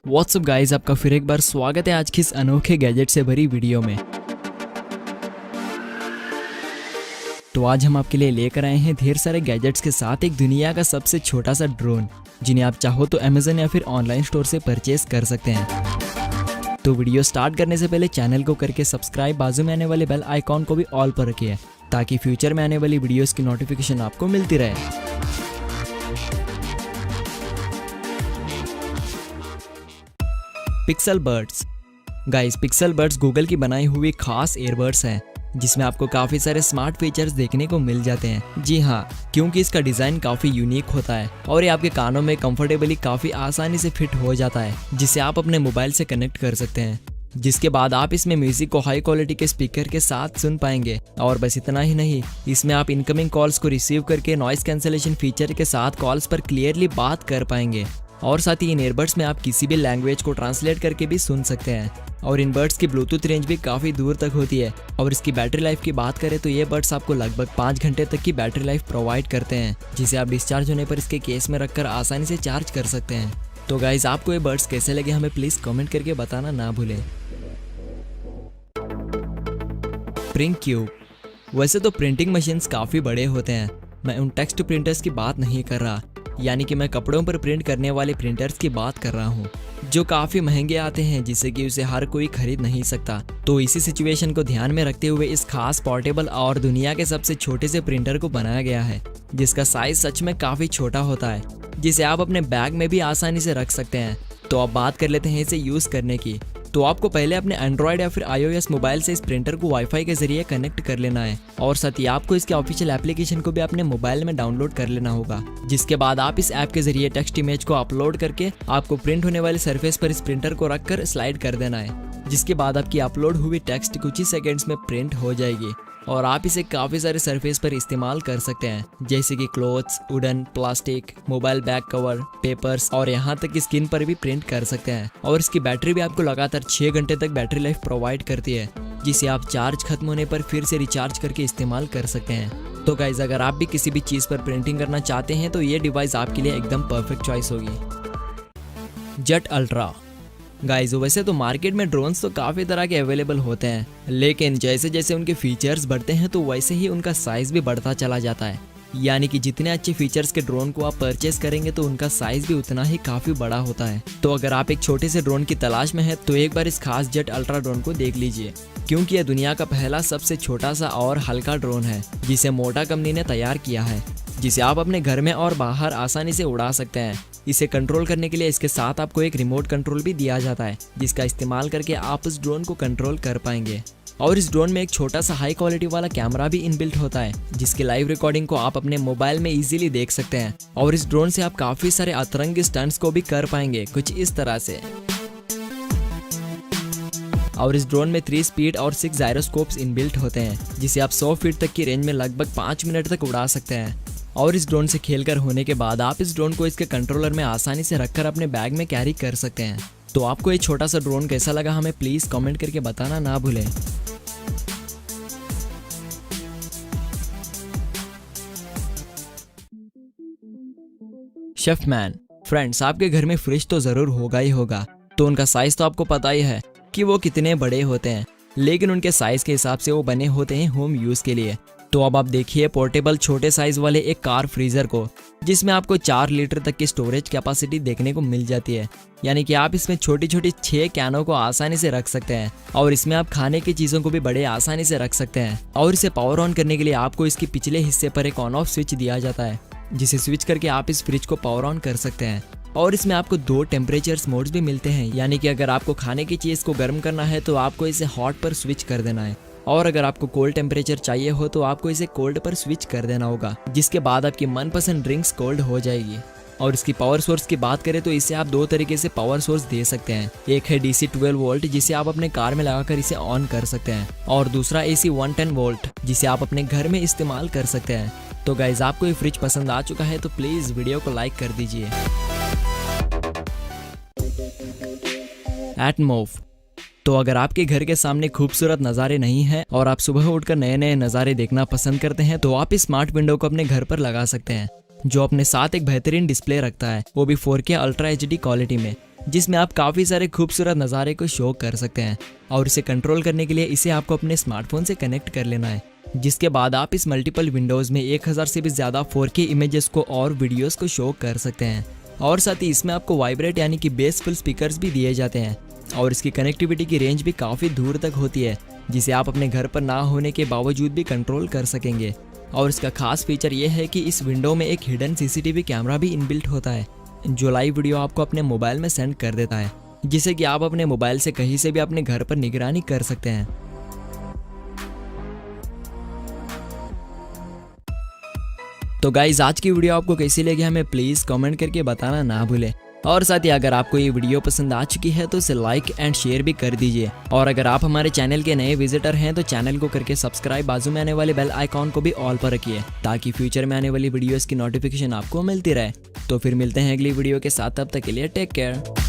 WhatsApp guys, आपका फिर एक बार स्वागत है आज की इस अनोखे गैजेट से भरी वीडियो में। तो आज हम आपके लिए लेकर आए हैं ढेर सारे गैजेट्स के साथ एक दुनिया का सबसे छोटा सा ड्रोन, जिन्हें आप चाहो तो अमेज़न या फिर ऑनलाइन स्टोर से परचेज कर सकते हैं। तो वीडियो स्टार्ट करने से पहले चैनल को करके सब्सक्राइब, बाजू में आने वाले बेल आइकॉन को भी ऑल पर रखिए ताकि फ्यूचर में आने वाली वीडियोस की नोटिफिकेशन आपको मिलती रहे। Pixel buds guys, pixel buds Google की बनाई हुई खास ईयरबड्स हैं जिसमें आपको काफ़ी सारे स्मार्ट फीचर्स देखने को मिल जाते हैं। जी हाँ, क्योंकि इसका डिज़ाइन काफ़ी यूनिक होता है और ये आपके कानों में कंफर्टेबली काफ़ी आसानी से फिट हो जाता है, जिसे आप अपने मोबाइल से कनेक्ट कर सकते हैं। जिसके बाद आप इसमें म्यूजिक को हाई क्वालिटी के स्पीकर के साथ सुन पाएंगे। और बस इतना ही नहीं, इसमें आप इनकमिंग कॉल्स को रिसीव करके नॉइस कैंसलेशन फीचर के साथ कॉल्स पर क्लियरली बात कर पाएंगे। और साथ ही इन ईयरबड्स में आप किसी भी लैंग्वेज को ट्रांसलेट करके भी सुन सकते हैं। और इन बड्स की ब्लूटूथ रेंज भी काफ़ी दूर तक होती है। और इसकी बैटरी लाइफ की बात करें तो ये बड्स आपको लगभग 5 घंटे तक की बैटरी लाइफ प्रोवाइड करते हैं, जिसे आप डिस्चार्ज होने पर इसके केस में रखकर आसानी से चार्ज कर सकते हैं। तो गाइज, आपको ये बड्स कैसे लगे हमें प्लीज़ कमेंट करके बताना ना भूलें। प्रिंट क्यूब, वैसे तो प्रिंटिंग मशीन्स काफ़ी बड़े होते हैं, मैं उन टेक्स्ट प्रिंटर्स की बात नहीं कर रहा, यानी कि मैं कपड़ों पर प्रिंट करने वाले प्रिंटर्स की बात कर रहा हूँ, जो काफ़ी महंगे आते हैं जिससे कि उसे हर कोई खरीद नहीं सकता। तो इसी सिचुएशन को ध्यान में रखते हुए इस खास पोर्टेबल और दुनिया के सबसे छोटे से प्रिंटर को बनाया गया है, जिसका साइज सच में काफ़ी छोटा होता है, जिसे आप अपने बैग में भी आसानी से रख सकते हैं। तो अब बात कर लेते हैं इसे यूज़ करने की। तो आपको पहले अपने एंड्रॉयड या फिर iOS मोबाइल से इस प्रिंटर को वाईफाई के जरिए कनेक्ट कर लेना है और साथ ही आपको इसके ऑफिशियल एप्लीकेशन को भी अपने मोबाइल में डाउनलोड कर लेना होगा। जिसके बाद आप इस ऐप के जरिए टेक्स्ट इमेज को अपलोड करके आपको प्रिंट होने वाले सरफेस पर इस प्रिंटर को रखकर स्लाइड कर देना है। जिसके बाद आपकी अपलोड हुई टेक्स्ट कुछ ही सेकेंड्स में प्रिंट हो जाएगी और आप इसे काफ़ी सारे सरफेस पर इस्तेमाल कर सकते हैं, जैसे कि clothes, wooden, plastic, mobile bag cover, papers और यहाँ तक कि स्किन पर भी प्रिंट कर सकते हैं। और इसकी बैटरी भी आपको लगातार 6 घंटे तक बैटरी लाइफ प्रोवाइड करती है, जिसे आप चार्ज खत्म होने पर फिर से रिचार्ज करके इस्तेमाल कर सकते हैं। तो गाइज, अगर आप भी किसी भी चीज़ पर प्रिंटिंग करना चाहते हैं तो ये डिवाइस आपके लिए एकदम परफेक्ट चॉइस होगी। जेट अल्ट्रा गाइज, वैसे तो मार्केट में ड्रोन्स तो काफ़ी तरह के अवेलेबल होते हैं, लेकिन जैसे जैसे उनके फीचर्स बढ़ते हैं तो वैसे ही उनका साइज़ भी बढ़ता चला जाता है। यानी कि जितने अच्छे फीचर्स के ड्रोन को आप परचेस करेंगे तो उनका साइज़ भी उतना ही काफ़ी बड़ा होता है। तो अगर आप एक छोटे से ड्रोन की तलाश में हैं तो एक बार इस खास जेट अल्ट्रा ड्रोन को देख लीजिए, क्योंकि यह दुनिया का पहला सबसे छोटा सा और हल्का ड्रोन है जिसे मोटा कंपनी ने तैयार किया है, जिसे आप अपने घर में और बाहर आसानी से उड़ा सकते हैं। इसे कंट्रोल करने के लिए इसके साथ आपको एक रिमोट कंट्रोल भी दिया जाता है, जिसका इस्तेमाल करके आप इस ड्रोन को कंट्रोल कर पाएंगे। और इस ड्रोन में एक छोटा सा हाई क्वालिटी वाला कैमरा भी इनबिल्ट होता है, जिसकी लाइव रिकॉर्डिंग को आप अपने मोबाइल में इजीली देख सकते हैं। और इस ड्रोन से आप काफ़ी सारे अतरंगी स्टंट्स को भी कर पाएंगे, कुछ इस तरह से। और इस ड्रोन में 3 स्पीड और 6 जायरोस्कोप्स इनबिल्ट होते हैं, जिसे आप 100 फीट तक की रेंज में लगभग 5 मिनट तक उड़ा सकते हैं। और इस ड्रोन से खेलकर होने के बाद आप इस ड्रोन को इसके कंट्रोलर में आसानी से रखकर अपने बैग में कैरी कर सकते हैं। तो आपको ये छोटा सा ड्रोन कैसा लगा हमें प्लीज़ कमेंट करके बताना ना भूलें। शेफमैन फ्रेंड्स, आपके घर में फ्रिज तो ज़रूर होगा ही होगा, तो उनका साइज़ तो आपको पता ही है कि वो कितने बड़े होते हैं, लेकिन उनके साइज़ के हिसाब से वो बने होते हैं होम यूज़ के लिए। तो अब आप देखिए पोर्टेबल छोटे साइज़ वाले एक कार फ्रीज़र को, जिसमें आपको 4 लीटर तक की स्टोरेज कैपेसिटी देखने को मिल जाती है। यानी कि आप इसमें छोटी छोटी 6 कैनों को आसानी से रख सकते हैं और इसमें आप खाने की चीज़ों को भी बड़े आसानी से रख सकते हैं। और इसे पावर ऑन करने के लिए आपको इसके पिछले हिस्से पर एक ऑन ऑफ स्विच दिया जाता है, जिसे स्विच करके आप इस फ्रिज को पावर ऑन कर सकते हैं। और इसमें आपको 2 टेम्परेचर्स मोड्स भी मिलते हैं, यानी कि अगर आपको खाने की चीज़ को गर्म करना है तो आपको इसे हॉट पर स्विच कर देना है, और अगर आपको कोल्ड टेम्परेचर चाहिए हो तो आपको इसे कोल्ड पर स्विच कर देना होगा, जिसके बाद आपकी मनपसंद ड्रिंक्स कोल्ड हो जाएगी। और इसकी पावर सोर्स की बात करें तो इसे आप 2 तरीके से पावर सोर्स दे सकते हैं। एक है DC 12 वोल्ट, जिसे आप अपने कार में लगाकर इसे ऑन कर सकते हैं, और दूसरा AC 110 वोल्ट, जिसे आप अपने घर में इस्तेमाल कर सकते हैं। तो गाइज, आपको ये फ्रिज पसंद आ चुका है तो प्लीज़ वीडियो को लाइक कर दीजिए। एटमॉफ, तो अगर आपके घर के सामने खूबसूरत नज़ारे नहीं हैं और आप सुबह उठकर नए नए नज़ारे देखना पसंद करते हैं तो आप इस स्मार्ट विंडो को अपने घर पर लगा सकते हैं, जो अपने साथ एक बेहतरीन डिस्प्ले रखता है, वो भी 4K अल्ट्रा HD क्वालिटी में, जिसमें आप काफ़ी सारे खूबसूरत नज़ारे को शो कर सकते हैं। और इसे कंट्रोल करने के लिए इसे आपको अपने स्मार्टफोन से कनेक्ट कर लेना है, जिसके बाद आप इस मल्टीपल विंडोज़ में 1000 से भी ज़्यादा 4K इमेजेस को और वीडियोस को शो कर सकते हैं। और साथ ही इसमें आपको वाइब्रेट यानी कि बेसफुल स्पीकर्स भी दिए जाते हैं और इसकी कनेक्टिविटी की रेंज भी काफ़ी दूर तक होती है, जिसे आप अपने घर पर ना होने के बावजूद भी कंट्रोल कर सकेंगे। और इसका खास फीचर ये है कि इस विंडो में एक हिडन CCTV कैमरा भी इनबिल्ट होता है, जो लाइव वीडियो आपको अपने मोबाइल में सेंड कर देता है, जिससे कि आप अपने मोबाइल से कहीं से भी अपने घर पर निगरानी कर सकते हैं। तो गाइज, आज की वीडियो आपको कैसी लगी हमें प्लीज़ कमेंट करके बताना ना भूलें। और साथ ही अगर आपको ये वीडियो पसंद आ चुकी है तो इसे लाइक एंड शेयर भी कर दीजिए। और अगर आप हमारे चैनल के नए विजिटर हैं तो चैनल को करके सब्सक्राइब, बाजू में आने वाले बेल आइकॉन को भी ऑल पर रखिए, ताकि फ्यूचर में आने वाली वीडियोस की नोटिफिकेशन आपको मिलती रहे। तो फिर मिलते हैं अगली वीडियो के साथ, तब तक के लिए टेक केयर।